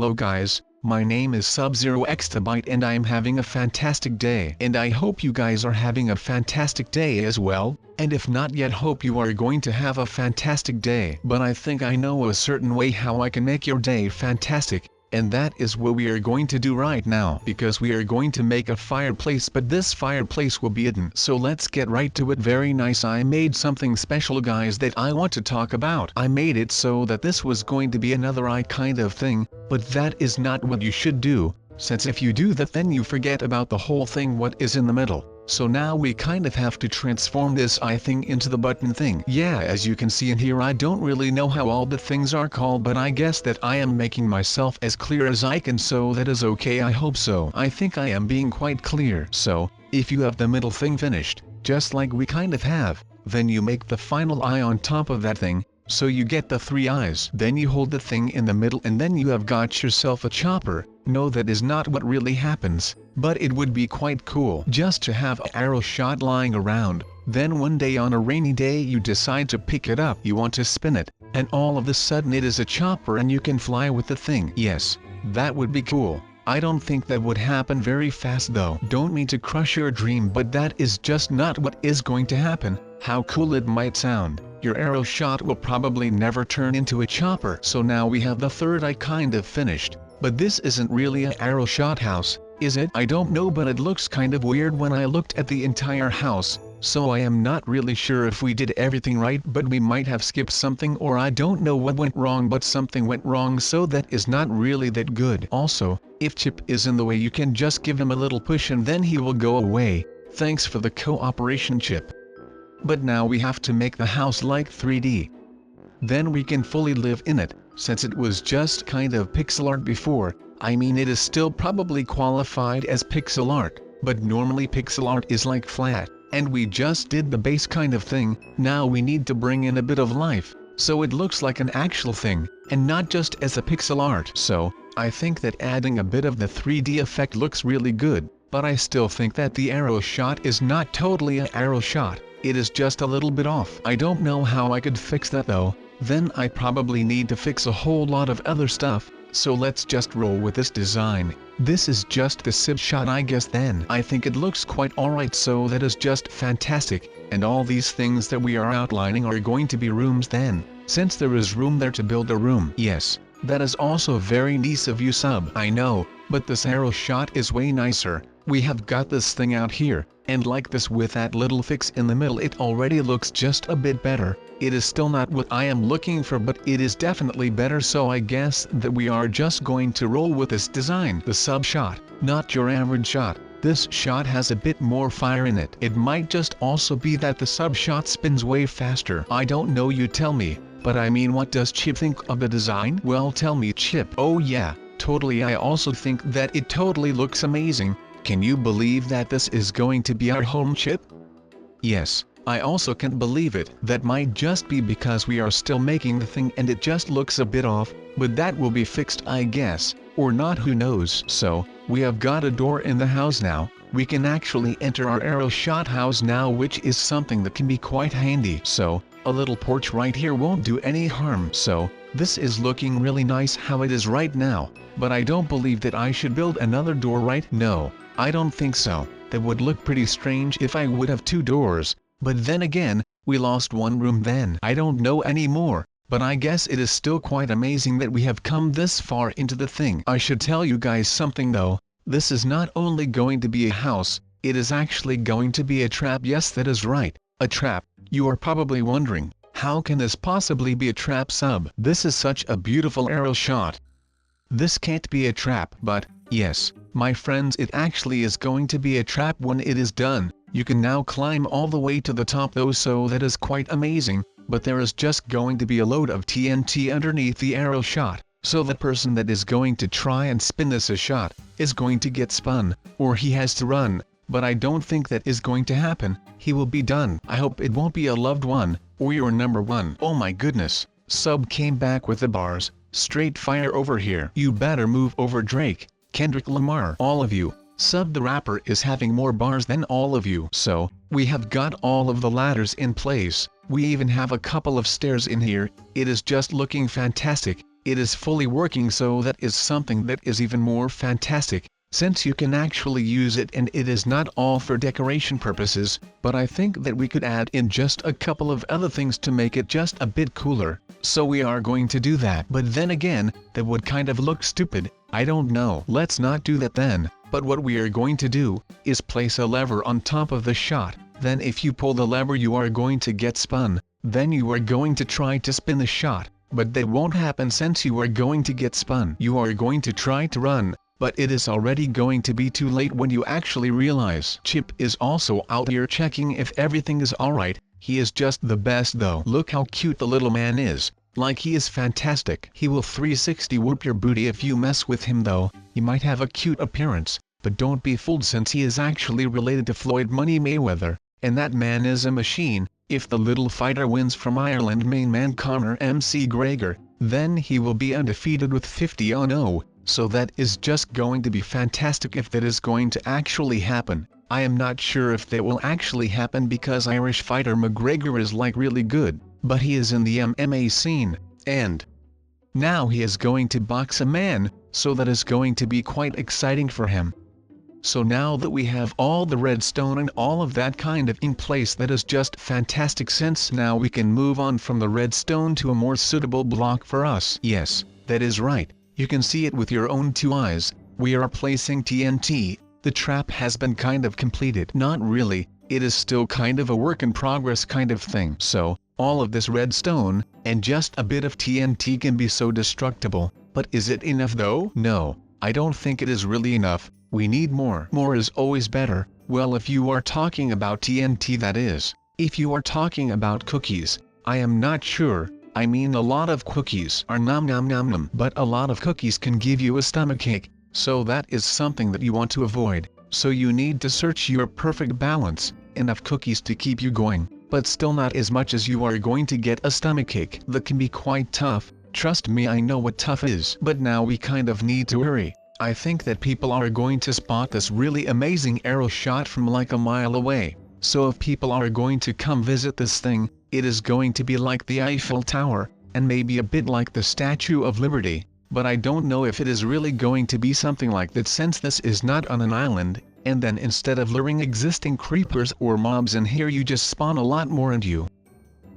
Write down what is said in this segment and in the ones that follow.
Hello guys, my name is Sub-Zero-Exabyte and I am having a fantastic day. And I hope you guys are having a fantastic day as well, and if not yet hope you are going to have a fantastic day. But I think I know a certain way how I can make your day fantastic. And that is what we are going to do right now, because we are going to make a fireplace, but this fireplace will be hidden. So let's get right to it. Very nice. I made something special guys that I want to talk about. I made it so that this was going to be another eye kind of thing, but that is not what you should do, since if you do that then you forget about the whole thing what is in the middle. So now we kind of have to transform this eye thing into the button thing. Yeah, as you can see in here I don't really know how all the things are called, but I guess that I am making myself as clear as I can, so that is okay. I hope so. I think I am being quite clear. So, if you have the middle thing finished, just like we kind of have, then you make the final eye on top of that thing, so you get the 3 eyes. Then you hold the thing in the middle and then you have got yourself a chopper. No, that is not what really happens, but it would be quite cool just to have an arrow shot lying around. Then one day on a rainy day you decide to pick it up, you want to spin it, and all of a sudden it is a chopper and you can fly with the thing. Yes, that would be cool. I don't think that would happen very fast though. Don't mean to crush your dream, but that is just not what is going to happen. How cool it might sound. Your arrow shot will probably never turn into a chopper. So now we have the 3rd eye kind of finished. But this isn't really an arrow shot house, is it? I don't know, but it looks kind of weird when I looked at the entire house. So I am not really sure if we did everything right, but we might have skipped something, or I don't know what went wrong, but something went wrong, so that is not really that good. Also, if Chip is in the way you can just give him a little push and then he will go away. Thanks for the cooperation, Chip. But now we have to make the house like 3D. Then we can fully live in it, since it was just kind of pixel art before. I mean, it is still probably qualified as pixel art, but normally pixel art is like flat, and we just did the base kind of thing. Now we need to bring in a bit of life, so it looks like an actual thing, and not just as a pixel art. So, I think that adding a bit of the 3D effect looks really good, but I still think that the arrow shot is not totally an arrow shot. It is just a little bit off. I don't know how I could fix that though. Then I probably need to fix a whole lot of other stuff, so let's just roll with this design. This is just the SIB shot, I guess. Then I think it looks quite alright, so that is just fantastic. And all these things that we are outlining are going to be rooms then, since there is room there to build a room. Yes, that is also very nice of you, Sub. I know, but this arrow shot is way nicer. We have got this thing out here, and like this with that little fix in the middle, it already looks just a bit better. It is still not what I am looking for, but it is definitely better, so I guess that we are just going to roll with this design. The sub shot, not your average shot. This shot has a bit more fire in it. It might just also be that the sub shot spins way faster. I don't know, you tell me. But I mean, what does Chip think of the design? Well, tell me, Chip. Oh yeah, totally. I also think that it totally looks amazing. Can you believe that this is going to be our home, Chip? Yes, I also can't believe it. That might just be because we are still making the thing and it just looks a bit off, but that will be fixed, I guess, or not, who knows. So, we have got a door in the house now. We can actually enter our arrow shot house now, which is something that can be quite handy. So, a little porch right here won't do any harm. So, this is looking really nice how it is right now, but I don't believe that I should build another door, right? No, I don't think so. That would look pretty strange if I would have 2 doors, but then again, we lost 1 room then. I don't know anymore, but I guess it is still quite amazing that we have come this far into the thing. I should tell you guys something though, this is not only going to be a house, it is actually going to be a trap. Yes, that is right, a trap. You are probably wondering, how can this possibly be a trap, Sub? This is such a beautiful arrow shot. This can't be a trap, but, yes, my friends, it actually is going to be a trap when it is done. You can now climb all the way to the top though, so that is quite amazing, but there is just going to be a load of TNT underneath the arrow shot, so the person that is going to try and spin this a shot is going to get spun, or he has to run, but I don't think that is going to happen. He will be done. I hope it won't be a loved one, or your number one. Oh my goodness, Sub came back with the bars. Straight fire over here. You better move over, Drake, Kendrick Lamar. All of you. Sub the rapper is having more bars than all of you. So, we have got all of the ladders in place. We even have a couple of stairs in here. It is just looking fantastic. it is fully working, so that is something that is even more fantastic, since you can actually use it and it is not all for decoration purposes, but I think that we could add in just a couple of other things to make it just a bit cooler, so we are going to do that. But then again, that would kind of look stupid, I don't know. Let's not do that then, but what we are going to do, is place a lever on top of the shot, then if you pull the lever you are going to get spun, then you are going to try to spin the shot, but that won't happen since you are going to get spun. You are going to try to run, but it is already going to be too late when you actually realize. Chip is also out here checking if everything is alright. He is just the best though. Look how cute the little man is, like he is fantastic. He will 360 whoop your booty if you mess with him though. He might have a cute appearance, but don't be fooled since he is actually related to Floyd Money Mayweather, and that man is a machine. If the little fighter wins from Ireland main man Conor McGregor, then he will be undefeated with 50-0, so that is just going to be fantastic if that is going to actually happen. I am not sure if that will actually happen because Irish fighter McGregor is like really good, but he is in the MMA scene, and now he is going to box a man, so that is going to be quite exciting for him. So now that we have all the redstone and all of that kind of in place, that is just fantastic, since now we can move on from the redstone to a more suitable block for us. Yes, that is right, you can see it with your own two eyes. We are placing TNT, the trap has been kind of completed. Not really, it is still kind of a work in progress kind of thing. So, all of this redstone, and just a bit of TNT can be so destructible, but is it enough though? No, I don't think it is really enough. We need more. More is always better. Well, if you are talking about TNT, that is. If you are talking about cookies, I am not sure. I mean, a lot of cookies are nom nom nom nom, but a lot of cookies can give you a stomachache, so that is something that you want to avoid. So you need to search your perfect balance, enough cookies to keep you going, but still not as much as you are going to get a stomachache. That can be quite tough. Trust me, I know what tough is. But now we kind of need to hurry. I think that people are going to spot this really amazing arrow shot from like a mile away. So if people are going to come visit this thing, it is going to be like the Eiffel Tower, and maybe a bit like the Statue of Liberty, but I don't know if it is really going to be something like that, since this is not on an island, and then instead of luring existing creepers or mobs in here, you just spawn a lot more and you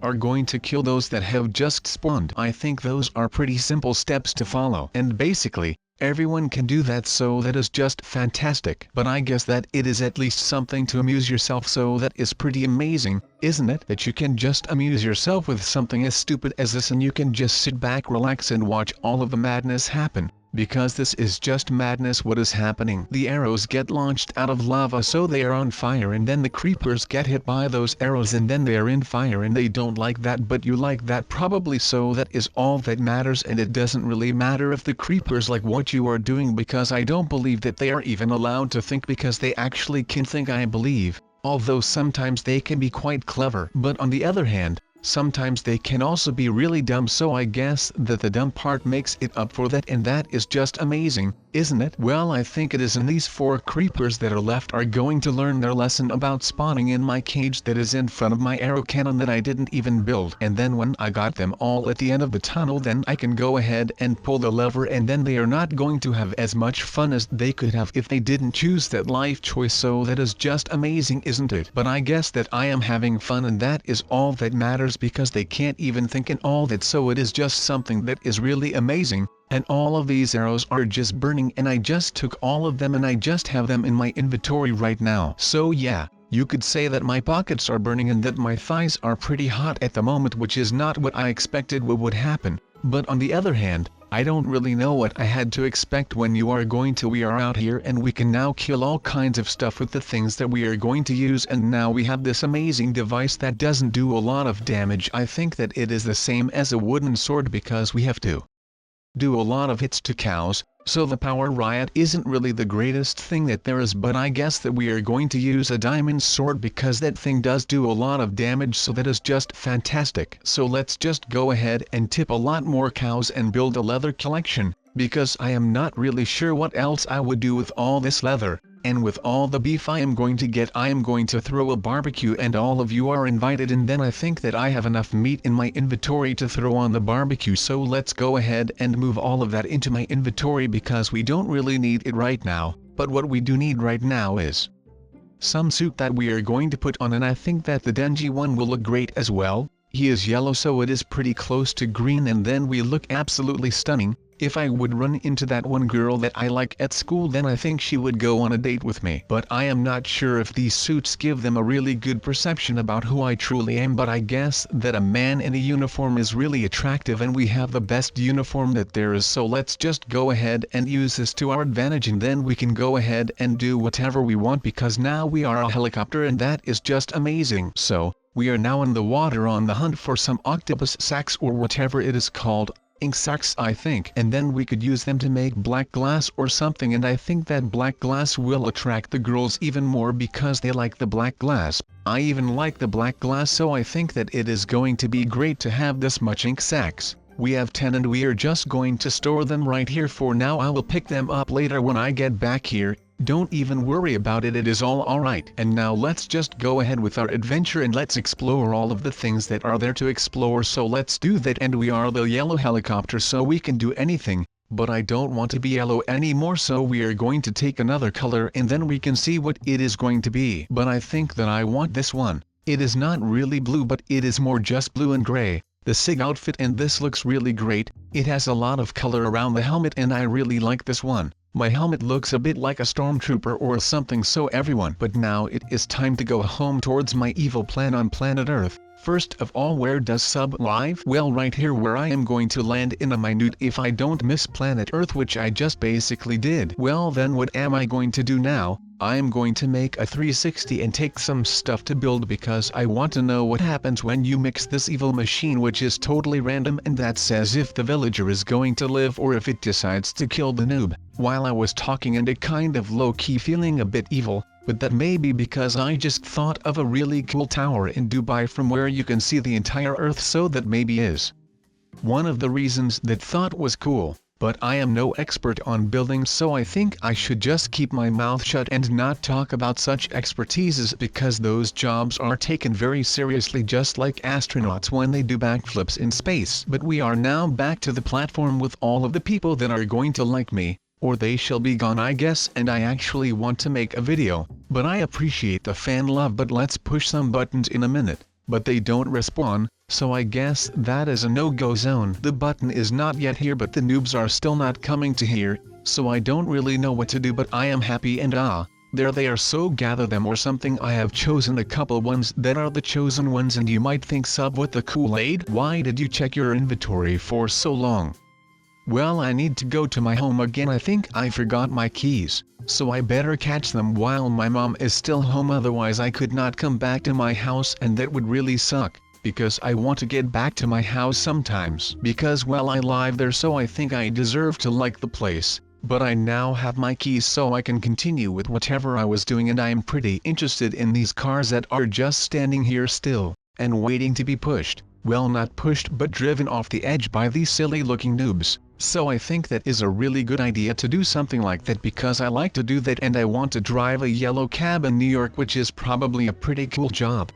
are going to kill those that have just spawned. I think those are pretty simple steps to follow, and basically, everyone can do that, so that is just fantastic. But I guess that it is at least something to amuse yourself, so that is pretty amazing, isn't it? That you can just amuse yourself with something as stupid as this, and you can just sit back, relax and watch all of the madness happen. Because this is just madness what is happening. The arrows get launched out of lava, so they are on fire, and then the creepers get hit by those arrows and then they are in fire, and they don't like that, but you like that probably, so that is all that matters. And it doesn't really matter if the creepers like what you are doing, because I don't believe that they are even allowed to think, because they actually can think, I believe, although sometimes they can be quite clever. But on the other hand, sometimes they can also be really dumb, so I guess that the dumb part makes it up for that, and that is just amazing, isn't it? Well, I think it is, and these 4 creepers that are left are going to learn their lesson about spawning in my cage that is in front of my arrow cannon that I didn't even build. And then when I got them all at the end of the tunnel, then I can go ahead and pull the lever, and then they are not going to have as much fun as they could have if they didn't choose that life choice. So that is just amazing, isn't it? But I guess that I am having fun, and that is all that matters, because they can't even think and all that, so it is just something that is really amazing. And all of these arrows are just burning, and I just took all of them and I just have them in my inventory right now. So yeah, you could say that my pockets are burning and that my thighs are pretty hot at the moment, which is not what I expected would happen. But on the other hand, I don't really know what I had to expect when you are going to. We are out here and we can now kill all kinds of stuff with the things that we are going to use, and now we have this amazing device that doesn't do a lot of damage. I think that it is the same as a wooden sword, because we have to do a lot of hits to cows, so the power riot isn't really the greatest thing that there is. But I guess that we are going to use a diamond sword, because that thing does do a lot of damage, so that is just fantastic. So let's just go ahead and tip a lot more cows and build a leather collection, because I am not really sure what else I would do with all this leather. and with all the beef I am going to get I am going to throw a barbecue and all of you are invited, and then I think that I have enough meat in my inventory to throw on the barbecue, so let's go ahead and move all of that into my inventory because we don't really need it right now, but what we do need right now is some suit that we are going to put on, and I think that the Denji one will look great as well. He is yellow so it is pretty close to green, and then we look absolutely stunning. If I would run into that one girl that I like at school, then I think she would go on a date with me. But I am not sure if these suits give them a really good perception about who I truly am, but I guess that a man in a uniform is really attractive and we have the best uniform that there is, so let's just go ahead and use this to our advantage, and then we can go ahead and do whatever we want because now we are a helicopter and that is just amazing. So, we are now in the water on the hunt for some octopus sacks or whatever it is called. Ink sacks I think, and then we could use them to make black glass or something, and I think that black glass will attract the girls even more because they like the black glass. I even like the black glass, so I think that it is going to be great to have this much ink sacks. We have 10 and we are just going to store them right here for now. I will pick them up later when I get back here. Don't even worry about it, it is all alright. And now let's just go ahead with our adventure and let's explore all of the things that are there to explore, so let's do that. And we are the yellow helicopter so we can do anything, but I don't want to be yellow anymore, so we are going to take another color and then we can see what it is going to be. But I think that I want this one. It is not really blue but it is more just blue and gray. The SIG outfit, and this looks really great. It has a lot of color around the helmet and I really like this one. My helmet looks a bit like a stormtrooper or something, so everyone. But now it is time to go home towards my evil plan on planet Earth. First of all, where does sub live? Well, right here where I am going to land in a minute if I don't miss planet Earth, which I just basically did. Well then what am I going to do now? I am going to make a 360 and take some stuff to build because I want to know what happens when you mix this evil machine, which is totally random, and that says if the villager is going to live or if it decides to kill the noob. While I was talking and it kind of low-key feeling a bit evil, but that may be because I just thought of a really cool tower in Dubai from where you can see the entire Earth, so that maybe is one of the reasons that thought was cool. But I am no expert on building, so I think I should just keep my mouth shut and not talk about such expertises because those jobs are taken very seriously, just like astronauts when they do backflips in space. But we are now back to the platform with all of the people that are going to like me, or they shall be gone I guess, and I actually want to make a video, but I appreciate the fan love. But let's push some buttons in a minute, but they don't respawn. So I guess that is a no-go zone. The button is not yet here but the noobs are still not coming to here, so I don't really know what to do, but I am happy and there they are, so gather them or something. I have chosen a couple ones that are the chosen ones, and you might think, sub, what the Kool-Aid? Why did you check your inventory for so long? Well, I need to go to my home again. I think I forgot my keys, so I better catch them while my mom is still home, otherwise I could not come back to my house and that would really suck. Because I want to get back to my house sometimes because, well, I live there, so I think I deserve to like the place. But I now have my keys so I can continue with whatever I was doing, and I am pretty interested in these cars that are just standing here still and waiting to be pushed. Well, not pushed but driven off the edge by these silly looking noobs. So I think that is a really good idea to do something like that because I like to do that, and I want to drive a yellow cab in New York, which is probably a pretty cool job.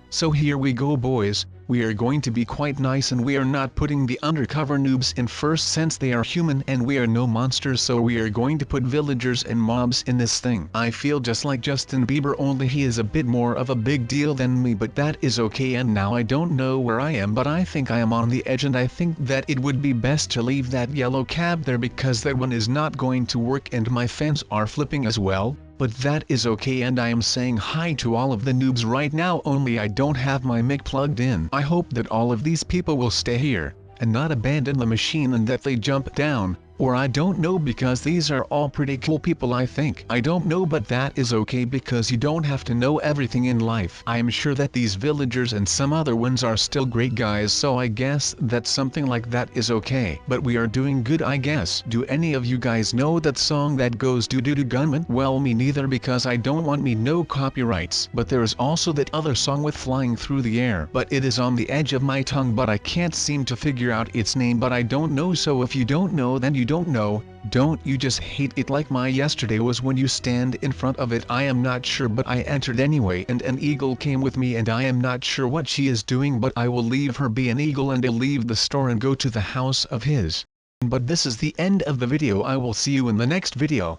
So here we go, boys. We are going to be quite nice, and we are not putting the undercover noobs in first since they are human and we are no monsters, so we are going to put villagers and mobs in this thing. I feel just like Justin Bieber, only he is a bit more of a big deal than me, but that is okay. And now I don't know where I am, but I think I am on the edge, and I think that it would be best to leave that yellow cab there because that one is not going to work and my fans are flipping as well. But that is okay, and I am saying hi to all of the noobs right now, only I don't have my mic plugged in. I hope that all of these people will stay here and not abandon the machine and that they jump down, or I don't know, because these are all pretty cool people I think. I don't know, but that is okay because you don't have to know everything in life. I am sure that these villagers and some other ones are still great guys, so I guess that something like that is okay. But we are doing good, I guess. Do any of you guys know that song that goes do do do gunman? Well, me neither, because I don't want me no copyrights. But there is also that other song with flying through the air, but it is on the edge of my tongue, but I can't seem to figure out its name, but I don't know. So if you don't know, then you don't know, don't you just hate it like my yesterday was when you stand in front of it? I am not sure, but I entered anyway, and an eagle came with me, and I am not sure what she is doing, but I will leave her be an eagle and I'll leave the store and go to the house of his. But this is the end of the video. I will see you in the next video.